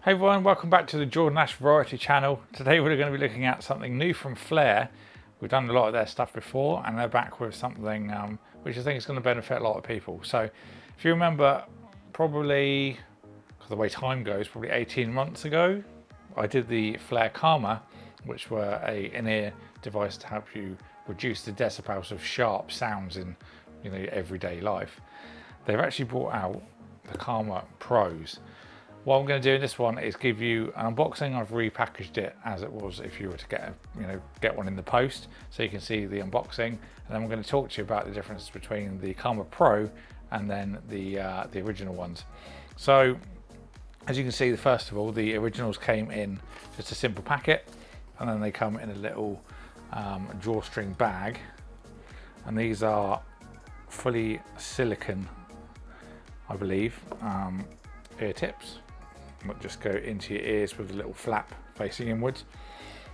Hey everyone, welcome back to the Jordan Ash Variety channel. Today we're going to be looking at something new from Flare. We've done a lot of their stuff before and they're back with something which I think is going to benefit a lot of people. So if you remember, probably, because the way time goes, probably 18 months ago, I did the Flare Calmer, which were a in-ear device to help you reduce the decibels of sharp sounds in everyday life. They've actually brought out the Calmer Pros. What I'm going to do in this one is give you an unboxing. I've repackaged it as it was if you were to get one in the post, so you can see the unboxing. And then I'm going to talk to you about the difference between the Calmer Pro and then the original ones. So as you can see, first of all, the originals came in just a simple packet, and then they come in a little drawstring bag, and these are fully silicone, I believe, ear tips. Not just go into your ears with a little flap facing inwards.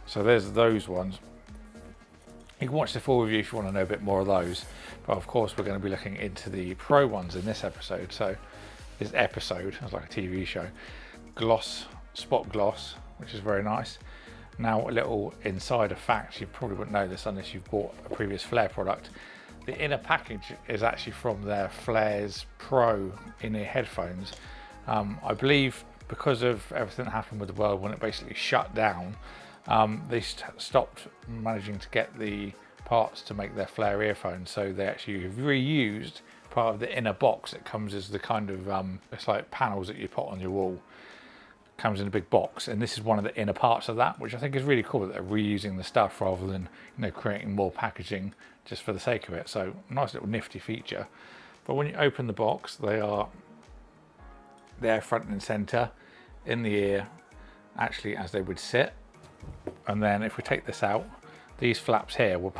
So there's those ones. You can watch the full review if you want to know a bit more of those, but of course we're going to be looking into the Pro ones in this episode. So this episode is like a TV show. Gloss, spot gloss, which is very nice. Now a little insider fact, you probably wouldn't know this unless you've bought a previous Flare product. The inner package is actually from their Flare's Pro in-ear headphones. I believe because of everything that happened with the world when it basically shut down, they stopped managing to get the parts to make their Flare earphones, so they actually reused part of the inner box. It comes as the kind of it's like panels that you put on your wall. It comes in a big box, and this is one of the inner parts of that, which I think is really cool that they're reusing the stuff rather than creating more packaging just for the sake of it. So nice little nifty feature. But when you open the box, they are there front and center in the ear, actually as they would sit. And then if we take this out, these flaps here were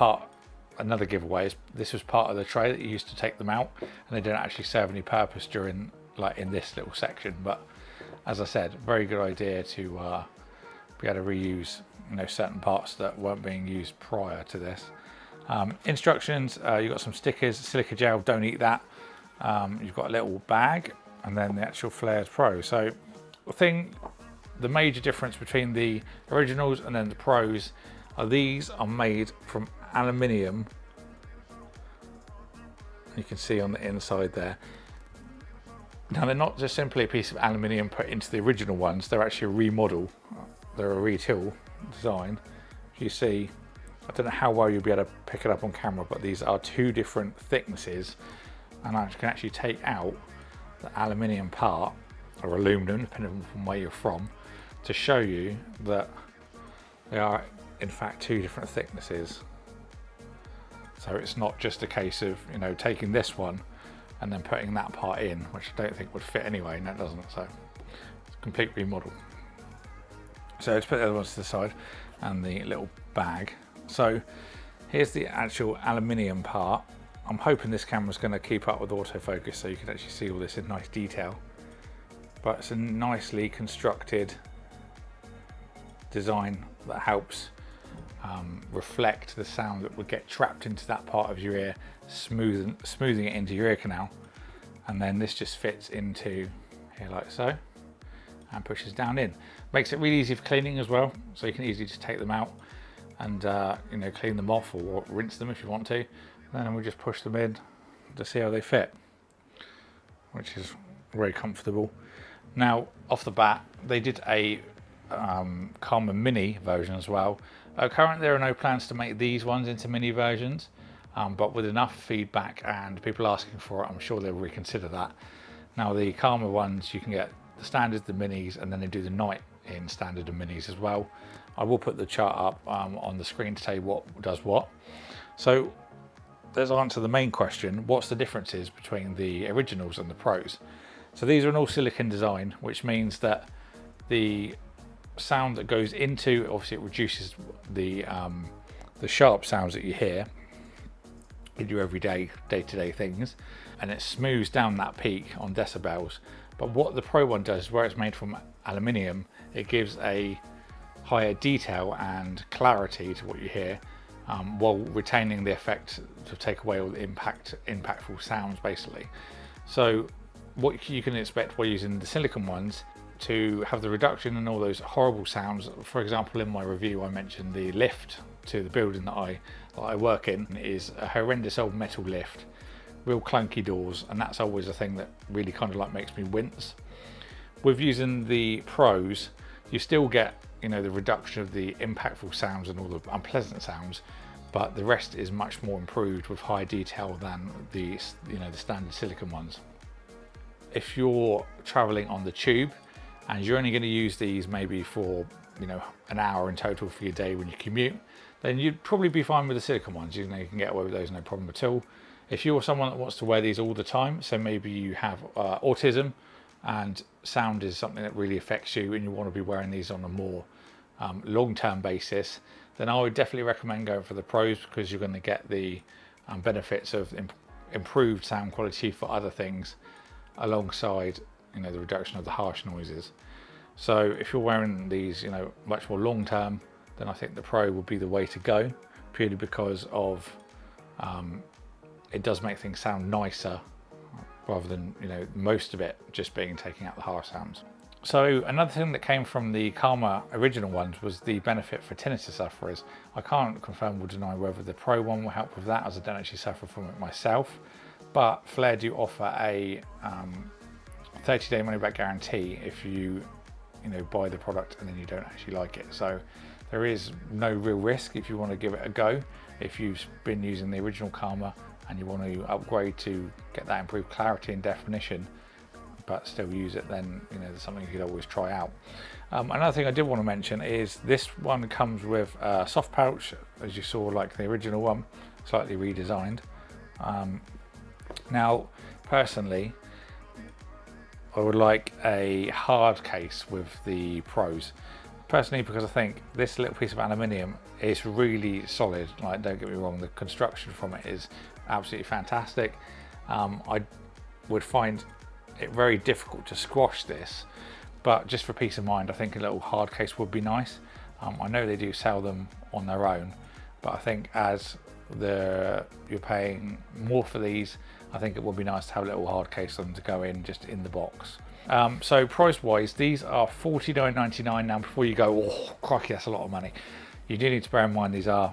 another giveaway. This was part of the tray that you used to take them out, and they didn't actually serve any purpose during, like, in this little section. But as I said, very good idea to be able to reuse certain parts that weren't being used prior to this. Instructions, you've got some stickers, silica gel, don't eat that. You've got a little bag, and then the actual Flare Pro. So the major difference between the originals and then the Pros are these are made from aluminium. You can see on the inside there. Now they're not just simply a piece of aluminium put into the original ones, they're actually a remodel. They're a retool design. You see, I don't know how well you'll be able to pick it up on camera, but these are two different thicknesses, and I can actually take out the aluminium part, or aluminum, depending on where you're from, to show you that they are in fact two different thicknesses. So it's not just a case of taking this one and then putting that part in, which I don't think would fit anyway, and that doesn't. So it's a complete remodel. So let's put the other ones to the side and the little bag. So here's the actual aluminium part. I'm hoping this camera's going to keep up with autofocus so you can actually see all this in nice detail. But it's a nicely constructed design that helps reflect the sound that would get trapped into that part of your ear, smoothing it into your ear canal. And then this just fits into here like so and pushes down in. Makes it really easy for cleaning as well, so you can easily just take them out and clean them off or rinse them if you want to. Then we'll just push them in to see how they fit, which is very comfortable. Now, off the bat, they did a Calmer Mini version as well. Currently, there are no plans to make these ones into mini versions, but with enough feedback and people asking for it, I'm sure they'll reconsider that. Now, the Calmer ones, you can get the standards, the minis, and then they do the night in standard and minis as well. I will put the chart up on the screen to tell you what does what. So let's answer the main question: what's the differences between the originals and the Pros? So these are an all silicon design, which means that the sound that goes into, obviously it reduces the sharp sounds that you hear in your everyday day-to-day things, and it smooths down that peak on decibels. But what the Pro one does, where it's made from aluminium, it gives a higher detail and clarity to what you hear, while retaining the effect to take away all the impactful sounds basically. So what you can expect while using the silicone ones, to have the reduction in all those horrible sounds. For example, in my review I mentioned the lift to the building that I work in is a horrendous old metal lift, real clunky doors, and that's always a thing that really kind of like makes me wince. With using the Pros, you still get, you know, the reduction of the impactful sounds and all the unpleasant sounds, but the rest is much more improved with high detail than the, you know, the standard silicone ones. If you're traveling on the tube and you're only going to use these maybe for, you know, an hour in total for your day when you commute, then you'd probably be fine with the silicone ones. You know, you can get away with those no problem at all. If you're someone that wants to wear these all the time, so maybe you have autism and sound is something that really affects you and you want to be wearing these on a more long-term basis, then I would definitely recommend going for the Pros, because you're going to get the benefits of improved sound quality for other things alongside, you know, the reduction of the harsh noises. So if you're wearing these, you know, much more long-term, then I think the Pro would be the way to go, purely because of it does make things sound nicer rather than, you know, most of it just being taking out the harsh sounds. So another thing that came from the Karma original ones was the benefit for tinnitus sufferers. I can't confirm or deny whether the Pro one will help with that, as I don't actually suffer from it myself, but Flare do offer a 30-day money-back guarantee if you know, buy the product and then you don't actually like it. So there is no real risk if you want to give it a go. If you've been using the original Karma and you want to upgrade to get that improved clarity and definition, but still use it, then, you know, there's something you could always try out. Another thing I did want to mention is this one comes with a soft pouch, as you saw, like the original one, slightly redesigned. Now, personally, I would like a hard case with the Pros. Personally, because I think this little piece of aluminium is really solid. Like, don't get me wrong, the construction from it is absolutely fantastic. I would find it very difficult to squash this, but just for peace of mind, I think a little hard case would be nice. I know they do sell them on their own, but I think as you're paying more for these, I think it would be nice to have a little hard case on them to go in just in the box. So price wise, these are $49.99. Now before you go, oh crikey, that's a lot of money, you do need to bear in mind these are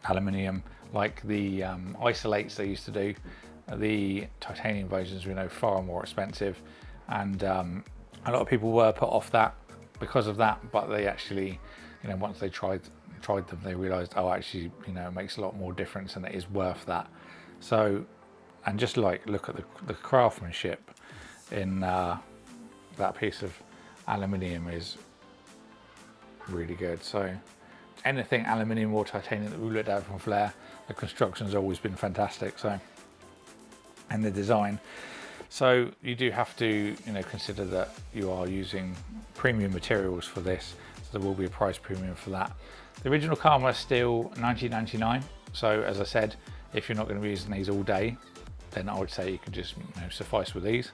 aluminium, like the isolates they used to do. The titanium versions we know far more expensive, and a lot of people were put off that because of that, but they actually, you know, once they tried them, they realized, oh, actually, you know, it makes a lot more difference and it is worth that. So, and just like look at the craftsmanship in that piece of aluminium is really good. So anything aluminium or titanium that we've looked at from Flare, the construction's always been fantastic. So, and the design. So you do have to, you know, consider that you are using premium materials for this, so there will be a price premium for that. The original Karma is still $19.99. So as I said, if you're not going to be using these all day, then I would say you can just, you know, suffice with these.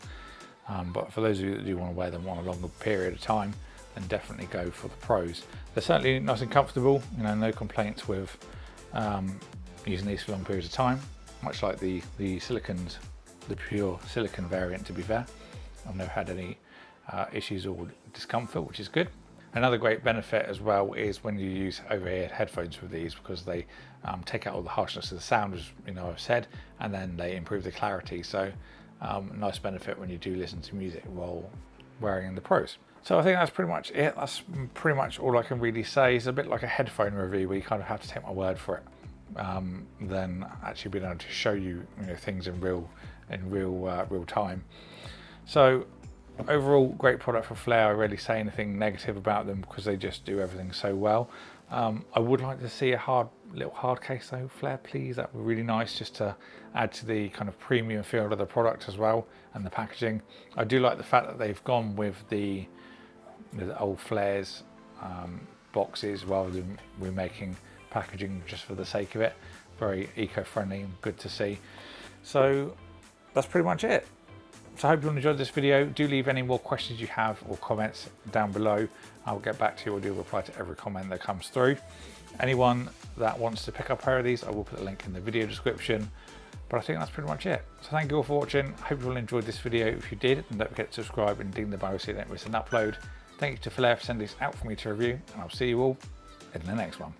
But for those of you that do want to wear them on a longer period of time, then definitely go for the Pros. They're certainly nice and comfortable, you know, no complaints with using these for long periods of time. Much like the silicons, the pure silicon variant, to be fair. I've never had any issues or discomfort, which is good. Another great benefit as well is when you use over-ear headphones with these, because they take out all the harshness of the sound, as you know I've said, and then they improve the clarity. So nice benefit when you do listen to music while wearing the Pros. So I think that's pretty much it. That's pretty much all I can really say. It's a bit like a headphone review where you kind of have to take my word for it. Then actually being able to show you, you know, things in real time. So overall, great product for Flare. I rarely say anything negative about them because they just do everything so well. I would like to see a little hard case though, Flare, please. That would be really nice, just to add to the kind of premium feel of the product as well, and the packaging. I do like the fact that they've gone with the old Flares boxes rather than remaking packaging just for the sake of it. Very eco-friendly and good to see. So that's pretty much it. So I hope you enjoyed this video. Do leave any more questions you have or comments down below. I'll get back to you or do reply to every comment that comes through. Anyone that wants to pick up a pair of these, I will put the link in the video description. But I think that's pretty much it. So thank you all for watching. I hope you all enjoyed this video. If you did, then don't forget to subscribe and ding the bell so you don't miss an upload. Thank you to Flair for sending this out for me to review, and I'll see you all in the next one.